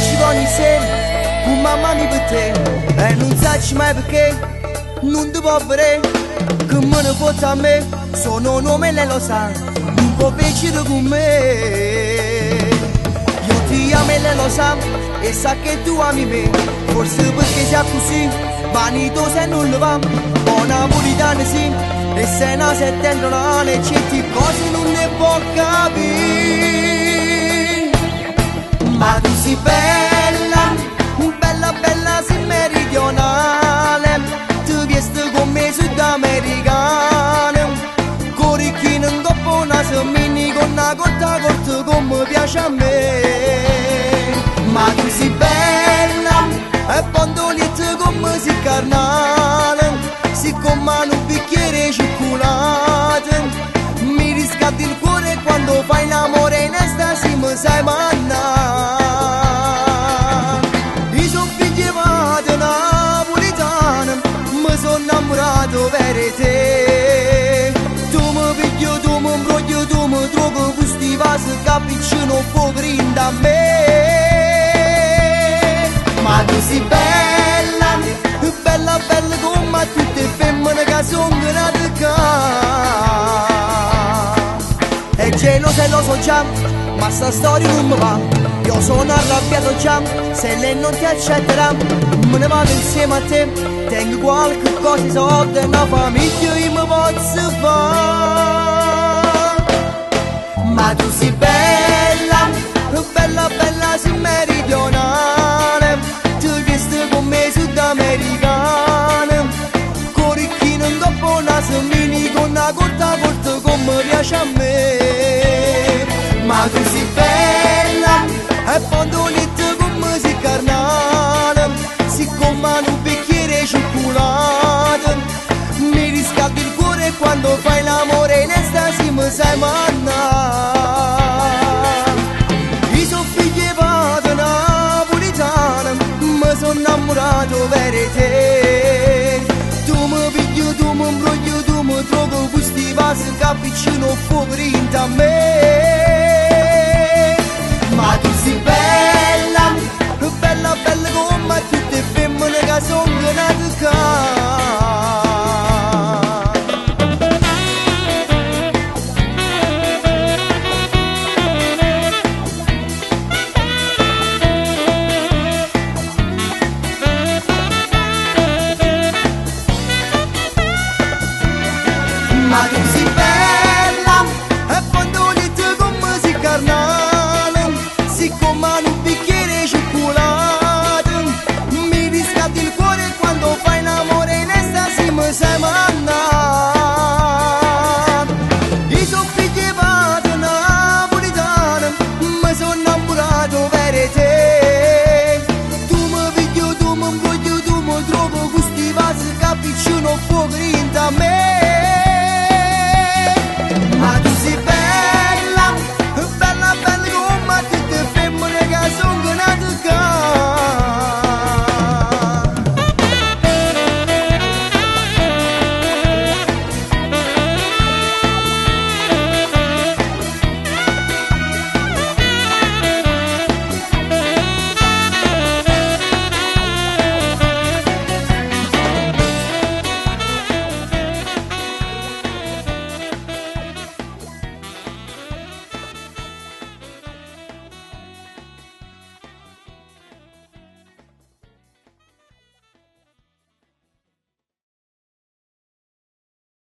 uscivo ogni sera con mamma mi per te. E non sai mai perché non ti può vedere che me ne porta a me. Sono un uomo e lei lo sa, non può piacere con me. Io ti amo e lei lo sa, e sa che tu ami me. Forse perché sei così vanitosa e non lo va. Buona napolitana sì, e se una settentrionale certe cose non ne può capire. Ma tu sei bella, bella bella sei meridionale. Ti vesti con me sudamericana, corichino in coppa una semini con una corta corta come piace a me. Ma tu sei bella e bandoliette come si carnale, siccome hanno un bicchiere di cioccolata. Mi riscatti il cuore quando fai l'amore in estasi mi sai manna. Io sono figlio napolitana, mi sono innamorato per te. Tu mi piglio, tu mi imbroglio, tu mi trovo questi vasi cappuccino poverinda a me. Ma tu sei bella, bella bella come tutte le femmine che sono nate qua. E gelo se lo so già, ma sta storia non mi va. Io sono arrabbiato già, se lei non ti accetterà me ne vado insieme a te. Tengo qualche cosa di soldi e una famiglia io mi posso fare. Ma tu sei bella, bella bella sei meridionale. Ti vesti con me sudamericana, corichino in coppa una semini con una corta corta come piace a me. Ma tu sei bella e bandoliette come si carnale, siccome hanno un bicchiere di cioccolata. Mi riscaldi il cuore quando fai l'amore in estasi mi sai manna. Io sono figlio di napolitana, mi sono innamorato per te. Tu mi piglio, tu mi imbroglio, tu mi trovo questi vasi cappuccino poverinda a me.